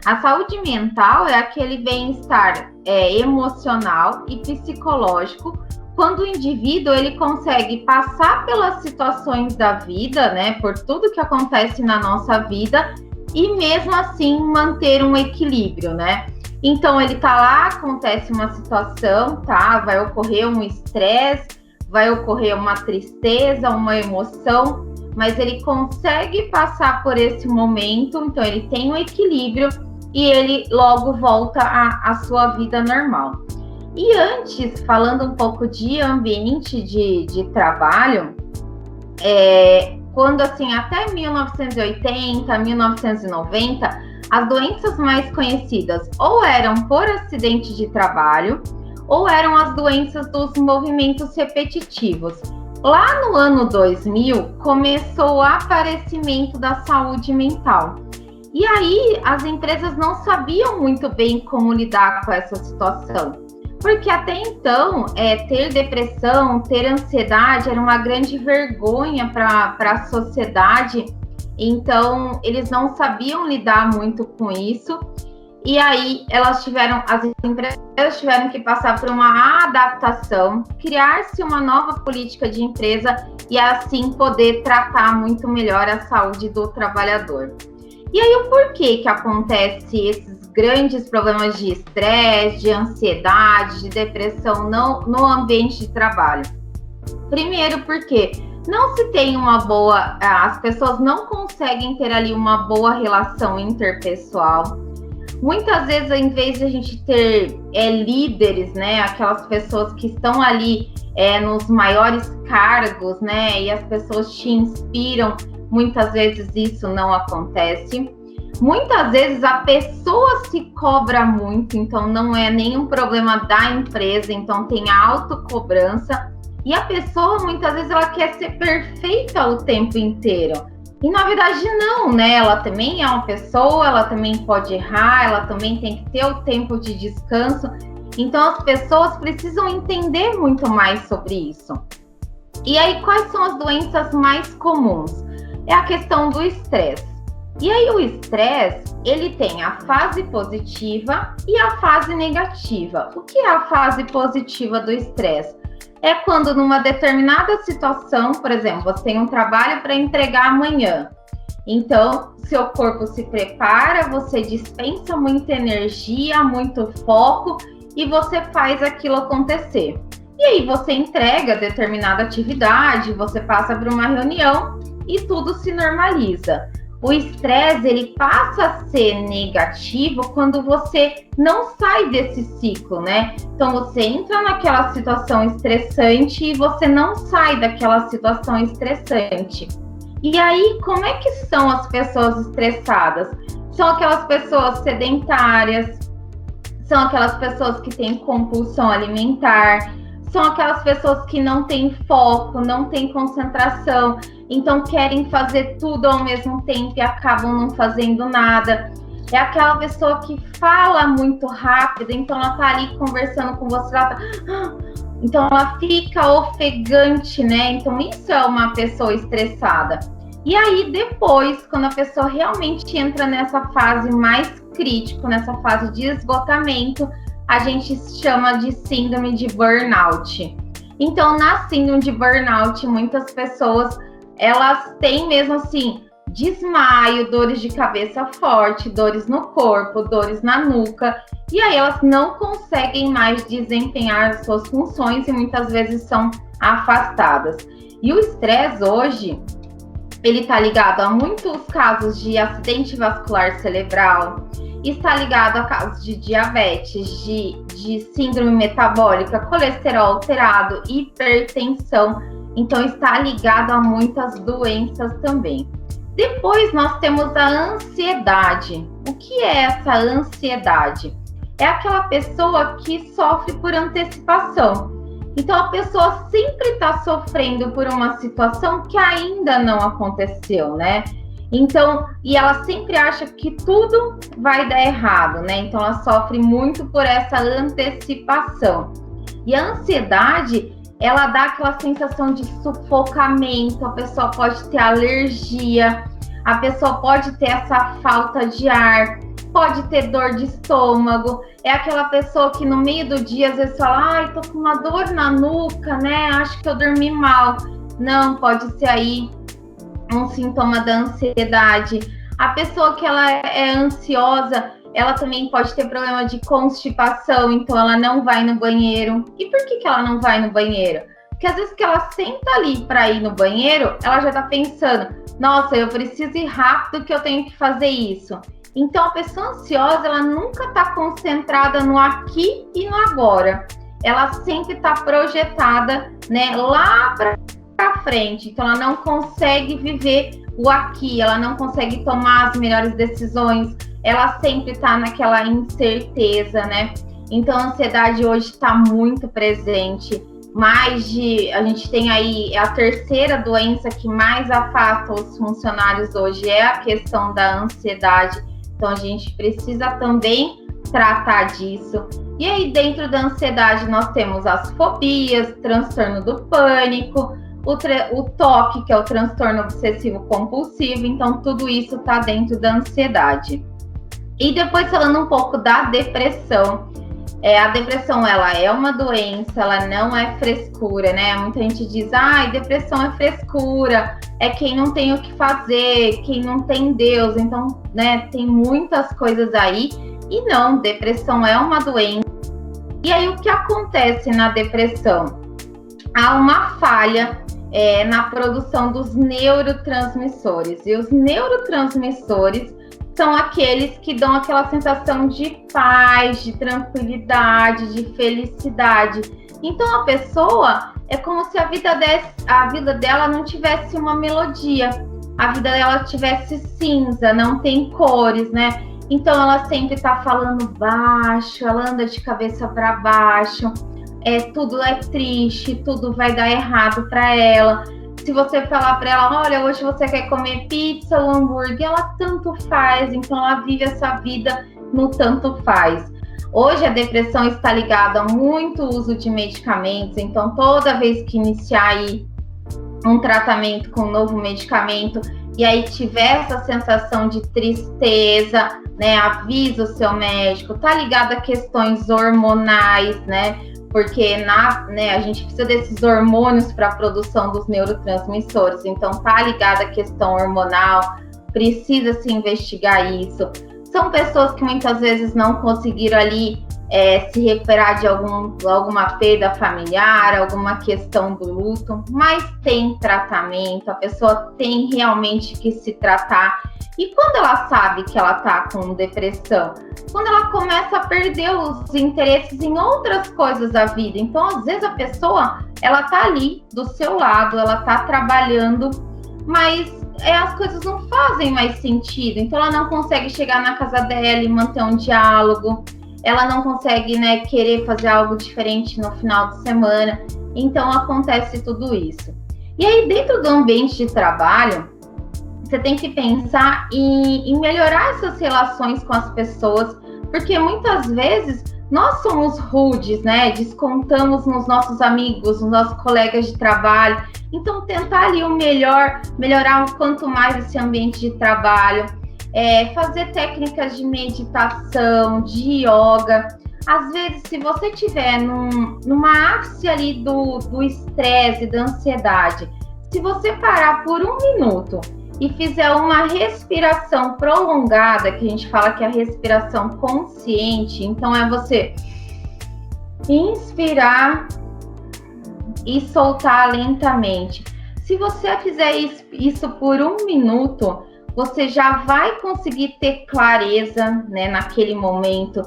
A saúde mental é aquele bem-estar emocional e psicológico, quando o indivíduo ele consegue passar pelas situações da vida, né, por tudo que acontece na nossa vida, e mesmo assim manter um equilíbrio, né? Então ele tá lá, acontece uma situação, tá? Vai ocorrer um estresse, vai ocorrer uma tristeza, uma emoção, mas ele consegue passar por esse momento, então ele tem um equilíbrio e ele logo volta à sua vida normal. E antes, falando um pouco de ambiente de trabalho, quando assim, até 1980, 1990, as doenças mais conhecidas ou eram por acidente de trabalho, ou eram as doenças dos movimentos repetitivos. Lá no ano 2000, começou o aparecimento da saúde mental. E aí, as empresas não sabiam muito bem como lidar com essa situação. Porque até então, ter depressão, ter ansiedade era uma grande vergonha para a sociedade. Então, eles não sabiam lidar muito com isso. E aí, as empresas tiveram que passar por uma adaptação, criar-se uma nova política de empresa e assim poder tratar muito melhor a saúde do trabalhador. E aí, o porquê que acontece esses grandes problemas de estresse, de ansiedade, de depressão no ambiente de trabalho? Primeiro, porque não se tem as pessoas não conseguem ter ali uma boa relação interpessoal. Muitas vezes, em vez de a gente ter líderes, né, aquelas pessoas que estão ali nos maiores cargos, né, e as pessoas te inspiram, muitas vezes isso não acontece. Muitas vezes a pessoa se cobra muito, então não é nenhum problema da empresa, então tem a autocobrança. E a pessoa, muitas vezes, ela quer ser perfeita o tempo inteiro. E, na verdade, não, né? Ela também é uma pessoa, ela também pode errar, ela também tem que ter o tempo de descanso. Então, as pessoas precisam entender muito mais sobre isso. E aí, quais são as doenças mais comuns? É a questão do estresse. E aí, o estresse, ele tem a fase positiva e a fase negativa. O que é a fase positiva do estresse? É quando numa determinada situação, por exemplo, você tem um trabalho para entregar amanhã. Então, seu corpo se prepara, você dispensa muita energia, muito foco e você faz aquilo acontecer. E aí você entrega determinada atividade, você passa por uma reunião e tudo se normaliza. O estresse, ele passa a ser negativo quando você não sai desse ciclo, né? Então, você entra naquela situação estressante e você não sai daquela situação estressante. E aí, como é que são as pessoas estressadas? São aquelas pessoas sedentárias, são aquelas pessoas que têm compulsão alimentar, são aquelas pessoas que não têm foco, não têm concentração, então querem fazer tudo ao mesmo tempo e acabam não fazendo nada. É aquela pessoa que fala muito rápido, então ela tá ali conversando com você, então ela fica ofegante, né? Então isso é uma pessoa estressada. E aí depois, quando a pessoa realmente entra nessa fase mais crítica, nessa fase de esgotamento, a gente chama de síndrome de burnout. Então, na síndrome de burnout, muitas pessoas, elas têm mesmo assim, desmaio, dores de cabeça forte, dores no corpo, dores na nuca, e aí elas não conseguem mais desempenhar as suas funções e muitas vezes são afastadas. E o estresse hoje, ele está ligado a muitos casos de acidente vascular cerebral, está ligado a casos de diabetes, de síndrome metabólica, colesterol alterado, hipertensão. Então, está ligado a muitas doenças também. Depois, nós temos a ansiedade. O que é essa ansiedade? É aquela pessoa que sofre por antecipação. Então, a pessoa sempre está sofrendo por uma situação que ainda não aconteceu, né? Então, e ela sempre acha que tudo vai dar errado, né? Então, ela sofre muito por essa antecipação. E a ansiedade, ela dá aquela sensação de sufocamento, a pessoa pode ter alergia, a pessoa pode ter essa falta de ar. pode ter dor de estômago, é aquela pessoa que no meio do dia às vezes fala, ai, tô com uma dor na nuca, né? Acho que eu dormi mal. Não, pode ser aí um sintoma da ansiedade. A pessoa que ela é ansiosa, ela também pode ter problema de constipação, então ela não vai no banheiro. E por que ela não vai no banheiro? Porque às vezes que ela senta ali para ir no banheiro, ela já tá pensando, nossa, eu preciso ir rápido que eu tenho que fazer isso. Então a pessoa ansiosa, ela nunca tá concentrada no aqui e no agora. Ela sempre tá projetada, né, lá para frente. Então ela não consegue viver o aqui, ela não consegue tomar as melhores decisões, ela sempre está naquela incerteza, né? Então a ansiedade hoje está muito presente. A gente tem aí a terceira doença que mais afasta os funcionários hoje é a questão da ansiedade. Então a gente precisa também tratar disso. E aí dentro da ansiedade nós temos as fobias, transtorno do pânico, o TOC, que é o transtorno obsessivo compulsivo. Então tudo isso está dentro da ansiedade. E depois falando um pouco da depressão, a depressão ela é uma doença, ela não é frescura, né? Muita gente diz, depressão é frescura, é quem não tem o que fazer, quem não tem Deus. Então, né, tem muitas coisas aí. E não, depressão é uma doença. E aí o que acontece na depressão? Há uma falha na produção dos neurotransmissores. E os neurotransmissores são aqueles que dão aquela sensação de paz, de tranquilidade, de felicidade. Então a pessoa é como se a vida dela não tivesse uma melodia, a vida dela tivesse cinza, não tem cores, né? Então ela sempre tá falando baixo, ela anda de cabeça para baixo, tudo é triste, tudo vai dar errado para ela. Se você falar para ela, olha, hoje você quer comer pizza ou hambúrguer, ela tanto faz, então ela vive essa vida no tanto faz. Hoje a depressão está ligada a muito uso de medicamentos, então toda vez que iniciar aí um tratamento com um novo medicamento e aí tiver essa sensação de tristeza, né, avisa o seu médico, tá ligado a questões hormonais, né? Porque a gente precisa desses hormônios para a produção dos neurotransmissores. Então, tá ligada a questão hormonal, precisa se investigar isso. São pessoas que muitas vezes não conseguiram ali se recuperar de alguma perda familiar, alguma questão do luto, mas tem tratamento, a pessoa tem realmente que se tratar. E quando ela sabe que ela está com depressão? Quando ela começa a perder os interesses em outras coisas da vida. Então, às vezes, a pessoa, ela tá ali do seu lado, ela tá trabalhando, mas as coisas não fazem mais sentido. Então, ela não consegue chegar na casa dela e manter um diálogo. Ela não consegue, né, querer fazer algo diferente no final de semana. Então, acontece tudo isso. E aí, dentro do ambiente de trabalho, você tem que pensar em melhorar essas relações com as pessoas, porque muitas vezes nós somos rudes, né? Descontamos nos nossos amigos, nos nossos colegas de trabalho. Então, tentar ali melhorar o quanto mais esse ambiente de trabalho, fazer técnicas de meditação, de yoga. Às vezes, se você estiver numa ápice ali do estresse, da ansiedade, se você parar por 1 minuto e fizer uma respiração prolongada, que a gente fala que é a respiração consciente, então é você inspirar e soltar lentamente. Se você fizer isso por 1 minuto, você já vai conseguir ter clareza, né, naquele momento.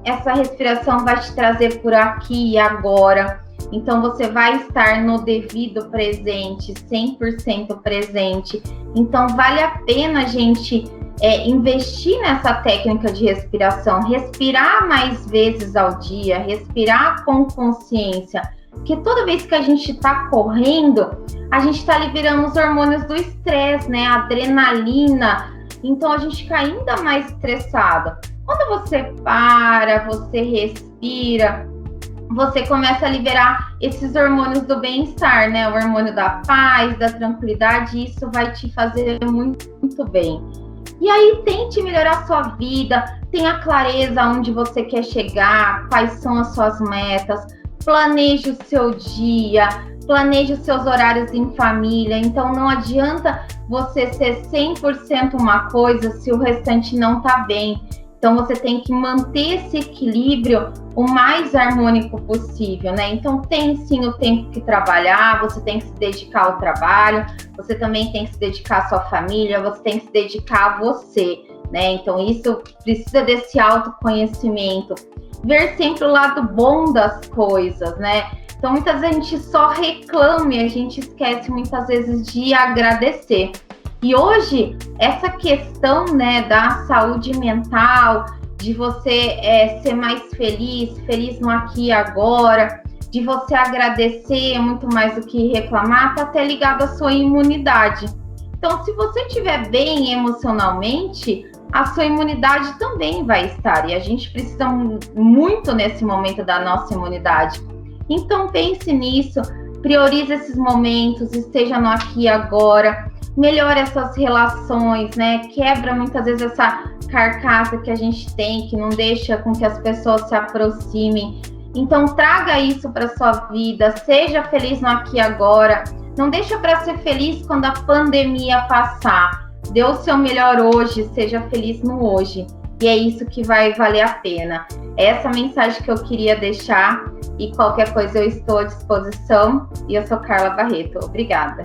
Essa respiração vai te trazer por aqui e agora. Então, você vai estar no devido presente, 100% presente. Então, vale a pena a gente investir nessa técnica de respiração, respirar mais vezes ao dia, respirar com consciência. Porque toda vez que a gente está correndo, a gente está liberando os hormônios do estresse, né? A adrenalina. Então, a gente fica ainda mais estressado. Quando você para, você respira, você começa a liberar esses hormônios do bem-estar, né? O hormônio da paz, da tranquilidade, e isso vai te fazer muito, muito bem. E aí tente melhorar a sua vida, tenha clareza onde você quer chegar, quais são as suas metas, planeje o seu dia, planeje os seus horários em família. Então não adianta você ser 100% uma coisa se o restante não tá bem. Então você tem que manter esse equilíbrio o mais harmônico possível, né? Então tem sim o tempo que trabalhar, você tem que se dedicar ao trabalho, você também tem que se dedicar à sua família, você tem que se dedicar a você, né? Então isso precisa desse autoconhecimento, ver sempre o lado bom das coisas, né? Então muitas vezes a gente só reclama e a gente esquece muitas vezes de agradecer. E hoje, essa questão, né, da saúde mental, de você ser mais feliz no aqui e agora, de você agradecer muito mais do que reclamar, está até ligado à sua imunidade. Então, se você estiver bem emocionalmente, a sua imunidade também vai estar. E a gente precisa muito nesse momento da nossa imunidade. Então, pense nisso, priorize esses momentos, esteja no aqui e agora, melhore essas relações, né? Quebra muitas vezes essa carcaça que a gente tem, que não deixa com que as pessoas se aproximem. Então, traga isso para sua vida, seja feliz no aqui e agora. Não deixa para ser feliz quando a pandemia passar. Dê o seu melhor hoje, seja feliz no hoje. E é isso que vai valer a pena. Essa mensagem que eu queria deixar, e qualquer coisa eu estou à disposição. E eu sou Carla Barreto. Obrigada.